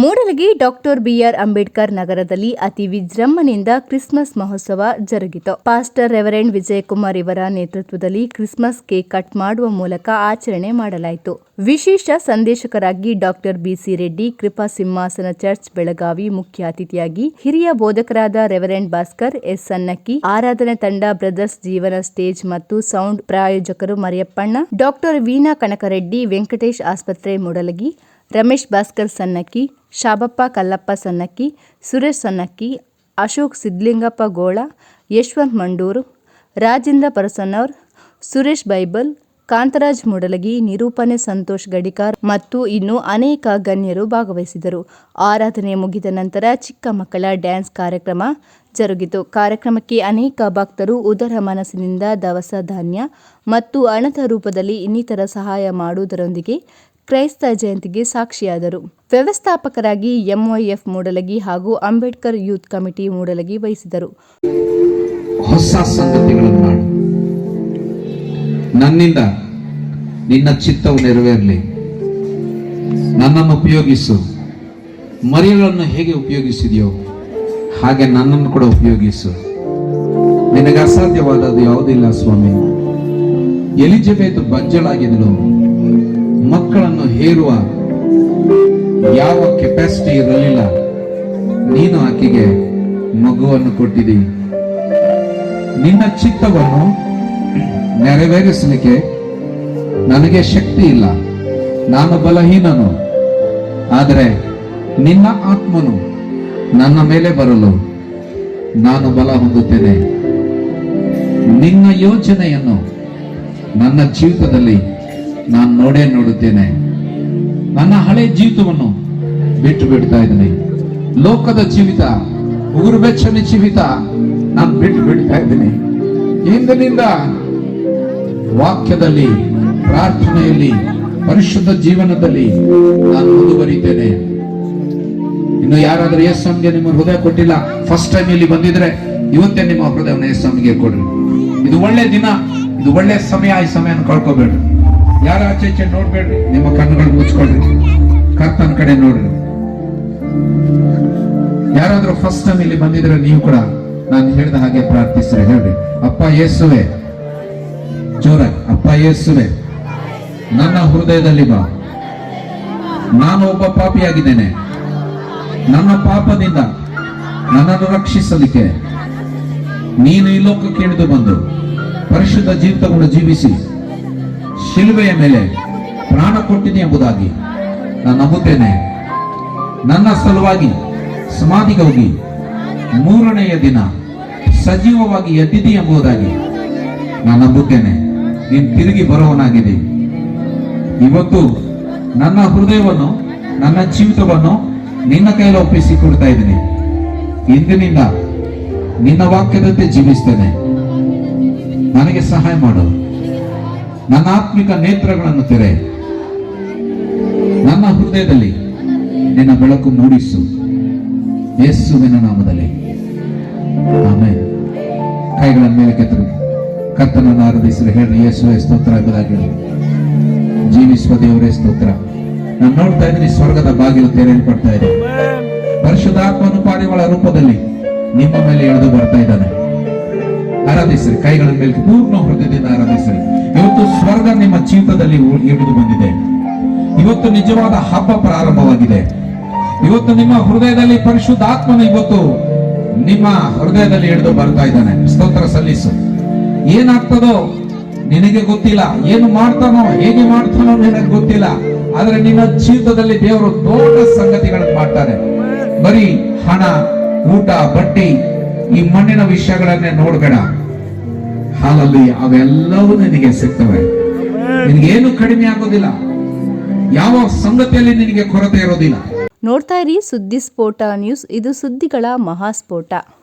Mudalagi doctor B R Ambedkar ನಗರದಲ್ಲಿ ಅತಿ ವಿಜೃಂಭಣೆಯಿಂದ ಕ್ರಿಸ್ಮಸ್ ಮಹೋತ್ಸವ ಜರುಗಿತು. ಪಾಸ್ಟರ್ ರೆವರೆಂಡ್ ವಿಜಯಕುಮಾರ್ ಇವರ ನೇತೃತ್ವದಲ್ಲಿ ಕ್ರಿಸ್ಮಸ್ ಕೇಕ್ ಕಟ್ ಮಾಡುವ ಮೂಲಕ ಆಚರಣೆ ಮಾಡಲಾಯಿತು. ವಿಶೇಷ ಸಂದೇಶಕರಾಗಿ ಡಾಕ್ಟರ್ ಬಿಸಿ ರೆಡ್ಡಿ, ಕೃಪಾ ಸಿಂಹಾಸನ ಚರ್ಚ್ ಬೆಳಗಾವಿ ಮುಖ್ಯ ಅತಿಥಿಯಾಗಿ, ಹಿರಿಯ ಬೋಧಕರಾದ ರೆವರೆಂಡ್ ಭಾಸ್ಕರ್ ಎಸ್ ಸನ್ನಕ್ಕಿ, ಆರಾಧನೆ ತಂಡ ಬ್ರದರ್ಸ್ ಜೀವನ ಸ್ಟೇಜ್ ಮತ್ತು ಸೌಂಡ್ ಪ್ರಾಯೋಜಕರು ಮರಿಯಪ್ಪಣ್ಣ, ಡಾಕ್ಟರ್ ವೀಣಾ ಕನಕರೆಡ್ಡಿ, ವೆಂಕಟೇಶ್ ಆಸ್ಪತ್ರೆ ಮೂಡಲಗಿ, ರಮೇಶ್ ಭಾಸ್ಕರ್ ಸನ್ನಕ್ಕಿ, ಶಾಬಪ್ಪ ಕಲ್ಲಪ್ಪ ಸನ್ನಕ್ಕಿ, ಸುರೇಶ್ ಸನ್ನಕ್ಕಿ, ಅಶೋಕ್ ಸಿದ್ಲಿಂಗಪ್ಪ ಗೋಳ, ಯಶವಂತ್ ಮಂಡೂರು, ರಾಜೇಂದ್ರ ಪರಸನ್ನವರ್, ಸುರೇಶ್ ಬೈಬಲ್, ಕಾಂತರಾಜ್ ಮೂಡಲಗಿ, ನಿರೂಪಣೆ ಸಂತೋಷ್ ಗಡಿಕಾರ್ ಮತ್ತು ಇನ್ನೂ ಅನೇಕ ಗಣ್ಯರು ಭಾಗವಹಿಸಿದರು. ಆರಾಧನೆ ಮುಗಿದ ನಂತರ ಚಿಕ್ಕ ಮಕ್ಕಳ ಡ್ಯಾನ್ಸ್ ಕಾರ್ಯಕ್ರಮ ಜರುಗಿತು. ಕಾರ್ಯಕ್ರಮಕ್ಕೆ ಅನೇಕ ಭಕ್ತರು ಉದರ ಮನಸ್ಸಿನಿಂದ ದವಸ ಧಾನ್ಯ ಮತ್ತು ಹಣದ ರೂಪದಲ್ಲಿ ಇನ್ನಿತರ ಸಹಾಯ ಮಾಡುವುದರೊಂದಿಗೆ ಕ್ರೈಸ್ತ ಜಯಂತಿಗೆ ಸಾಕ್ಷಿಯಾದರು. ವ್ಯವಸ್ಥಾಪಕರಾಗಿ ಎಂವೈಎಫ್ ಮೂಡಲಗಿ ಹಾಗೂ ಅಂಬೇಡ್ಕರ್ ಯೂತ್ ಕಮಿಟಿ ಮೂಡಲಗಿ ವಹಿಸಿದರು. ಹೊಸ ಸಂಗತಿಗಳನ್ನು ಮಾಡು, ನನ್ನಿಂದ ನಿನ್ನ ಚಿತ್ತವು ನೆರವೇರಲಿ, ನನ್ನನ್ನು ಉಪಯೋಗಿಸು. ಮರಿಗಳನ್ನು ಹೇಗೆ ಉಪಯೋಗಿಸಿದೆಯೋ ಹಾಗೆ ನನ್ನನ್ನು ಕೂಡ ಉಪಯೋಗಿಸು. ನಿನಗೆ ಅಸಾಧ್ಯವಾದದ್ದು ಯಾವುದಿಲ್ಲ ಸ್ವಾಮಿ. ಎಲಿಜಬೆತ್ ಬಂಜಳಾಗಿದ್ದಳು, ಮಕ್ಕಳನ್ನು ಹೇರುವ ಯಾವ ಕೆಪಾಸಿಟಿ ಇರಲಿಲ್ಲ. ನೀನು ಆಕೆಗೆ ಮಗುವನ್ನು ಕೊಟ್ಟಿದ್ದೀ. ನಿನ್ನ ಚಿತ್ತವನ್ನು ನೆರವೇರಿಸಲಿಕ್ಕೆ ನನಗೆ ಶಕ್ತಿ ಇಲ್ಲ, ನಾನು ಬಲಹೀನನು. ಆದರೆ ನಿನ್ನ ಆತ್ಮನು ನನ್ನ ಮೇಲೆ ಬರಲು ನಾನು ಬಲ ಹೊಂದುತ್ತೇನೆ. ನಿನ್ನ ಯೋಚನೆಯನ್ನು ನನ್ನ ಜೀವಿತದಲ್ಲಿ ನಾನು ನೋಡುತ್ತೇನೆ. ನನ್ನ ಹಳೆ ಜೀವಿತವನ್ನು ಬಿಟ್ಟು ಬಿಡ್ತಾ ಇದ್ದೀನಿ. ಲೋಕದ ಜೀವಿತ, ಉಗುರು ಬೆಚ್ಚನೆ ಜೀವಿತ ನಾನು ಬಿಟ್ಟು ಬಿಡ್ತಾ ಇದ್ದೀನಿ. ಇಂದಿನಿಂದ ವಾಕ್ಯದಲ್ಲಿ, ಪ್ರಾರ್ಥನೆಯಲ್ಲಿ, ಪರಿಶುದ್ಧ ಜೀವನದಲ್ಲಿ ನಾನು ಮುಂದುವರಿತೇನೆ. ಇನ್ನು ಯಾರಾದ್ರೂ ಯೇಸುವಿಗೆ ನಿಮ್ಮ ಹೃದಯ ಕೊಟ್ಟಿಲ್ಲ, ಫಸ್ಟ್ ಟೈಮ್ ಇಲ್ಲಿ ಬಂದಿದ್ರೆ ಇವತ್ತೇ ನಿಮ್ಮ ಹೃದಯವನ್ನು ಯೇಸುವಿಗೆ ಕೊಡ್ರಿ. ಇದು ಒಳ್ಳೆ ದಿನ, ಇದು ಒಳ್ಳೆ ಸಮಯ. ಈ ಸಮಯನ ಕಳ್ಕೋಬೇಡ್ರಿ. ಯಾರ ಆಚೆ ಈಚೆ ನೋಡ್ಬೇಡ್ರಿ, ನಿಮ್ಮ ಕಣ್ಣುಗಳು ಮುಚ್ಕೊಳ್ರಿ, ಕರ್ತನ ಕಡೆ ನೋಡ್ರಿ. ಯಾರಾದ್ರೂ ಫಸ್ಟ್ ಟೈಮ್ ಇಲ್ಲಿ ಬಂದಿದ್ರೆ ನೀವು ಕೂಡ ನಾನು ಹೇಳಿದ ಹಾಗೆ ಪ್ರಾರ್ಥಿಸ್ರಿ. ಹೇಳ್ರಿ, ಅಪ್ಪ ಯೇಸುವೆ, ಜೋರ, ಅಪ್ಪ ಯೇಸುವೆ, ನನ್ನ ಹೃದಯದಲ್ಲಿ ಬಾ. ನಾನು ಒಬ್ಬ ಪಾಪಿಯಾಗಿದ್ದೇನೆ. ನನ್ನ ಪಾಪದಿಂದ ನನ್ನನ್ನು ರಕ್ಷಿಸಲಿಕ್ಕೆ ನೀನು ಈ ಲೋಕಕ್ಕೆ ಇಳಿದು ಬಂದು ಪರಿಶುದ್ಧ ಜೀವಿತವನ್ನು ಜೀವಿಸಿ ಶಿಲುಬೆಯ ಮೇಲೆ ಪ್ರಾಣ ಕೊಟ್ಟಿದೆ ಎಂಬುದಾಗಿ ನಾನು ನಂಬುತ್ತೇನೆ. ನನ್ನ ಸಲುವಾಗಿ ಸಮಾಧಿಗೆ ಹೋಗಿ ಮೂರನೆಯ ದಿನ ಸಜೀವವಾಗಿ ಎದ್ದಿದೆ ಎಂಬುದಾಗಿ ನಾನು ನಂಬುತ್ತೇನೆ. ನೀನು ತಿರುಗಿ ಬರುವವನಾಗಿದೆ. ಇವತ್ತು ನನ್ನ ಹೃದಯವನ್ನು, ನನ್ನ ಜೀವಿತವನ್ನು ನಿನ್ನ ಕೈಯಲ್ಲಿ ಒಪ್ಪಿಸಿ ಕೊಡ್ತಾ ಇದ್ದೀನಿ. ಇಂದಿನಿಂದ ನಿನ್ನ ವಾಕ್ಯದಂತೆ ಜೀವಿಸ್ತೇನೆ. ನನಗೆ ಸಹಾಯ ಮಾಡು. ನನ್ನ ಆತ್ಮಿಕ ನೇತ್ರಗಳನ್ನು ತೆರೆ. ನನ್ನ ಹೃದಯದಲ್ಲಿ ನಿನ್ನ ಬೆಳಕು ಮೂಡಿಸು. ಯೇಸುವಿನ ನಾಮದಲ್ಲಿ ಆಮೆನ್. ಕೈಗಳ ಮೇಲೆ ಕೆತ್ತರು ಕರ್ತನನ್ನು ಆರಾಧಿಸಲು ಹೇಳ್ರಿ, ಯೇಸುವೇ ಸ್ತೋತ್ರ ಎಂಬುದಾಗಿ ಹೇಳಿ. ಜೀವಿಸುವ ದೇವರೇ ಸ್ತೋತ್ರ. ನಾನು ನೋಡ್ತಾ ಇದ್ದೀನಿ, ಸ್ವರ್ಗದ ಬಾಗಿಲು ತೆರೆಯಲ್ಪಡ್ತಾ ಇದೆ. ಪರಿಶುದ್ಧಾತ್ಮನು ಪಾರಿವಾಳ ರೂಪದಲ್ಲಿ ನಿಮ್ಮ ಮೇಲೆ ಎಳೆದು ಬರ್ತಾ ಇದ್ದಾನೆ. ಆರಾಧಿಸ್ರಿ, ಕೈಗಳ ಮೇಲೆ ಪೂರ್ಣ ಹೃದಯದಿಂದ ಆರಾಧಿಸ್ರಿ. ಇವತ್ತು ಸ್ವರ್ಗ ನಿಮ್ಮ ಜೀವಿತದಲ್ಲಿ ಇಳಿದು ಬಂದಿದೆ. ಇವತ್ತು ನಿಜವಾದ ಹಬ್ಬ ಪ್ರಾರಂಭವಾಗಿದೆ. ಇವತ್ತು ನಿಮ್ಮ ಹೃದಯದಲ್ಲಿ ಪರಿಶುದ್ಧಾತ್ಮನು ಇವತ್ತು ನಿಮ್ಮ ಹೃದಯದಲ್ಲಿ ಇಳಿದು ಬರ್ತಾ ಇದ್ದಾನೆ. ಸ್ತೋತ್ರ ಸಲ್ಲಿಸು. ಏನಾಗ್ತದೋ ನಿನಗೆ ಗೊತ್ತಿಲ್ಲ, ಏನು ಮಾಡ್ತಾನೋ, ಹೇಗೆ ಮಾಡ್ತಾನೋ ನಿನಗೆ ಗೊತ್ತಿಲ್ಲ. ಆದ್ರೆ ನಿನ್ನ ಜೀವಿತದಲ್ಲಿ ದೇವರು ದೊಡ್ಡ ಸಂಗತಿಗಳನ್ನು ಮಾಡ್ತಾನೆ. ಬರೀ ಹಣ, ಊಟ, ಬಟ್ಟಿ, ಈ ಮಣ್ಣಿನ ವಿಷಯಗಳನ್ನೇ ನೋಡ್ಬೇಡ. ಹಾಲಲ್ಲಿ ಅವೆಲ್ಲವೂ ನಿನಗೆ ಸಿಗ್ತವೆ. ನಿನಗೇನು ಕಡಿಮೆ ಆಗೋದಿಲ್ಲ. ಯಾವ ಸಂಗತಿಯಲ್ಲಿ ನಿನಗೆ ಕೊರತೆ ಇರೋದಿಲ್ಲ. ನೋಡ್ತಾ ಇರಿ ಸುದ್ದಿ ಸ್ಫೋಟ ನ್ಯೂಸ್. ಇದು ಸುದ್ದಿಗಳ ಮಹಾಸ್ಫೋಟ.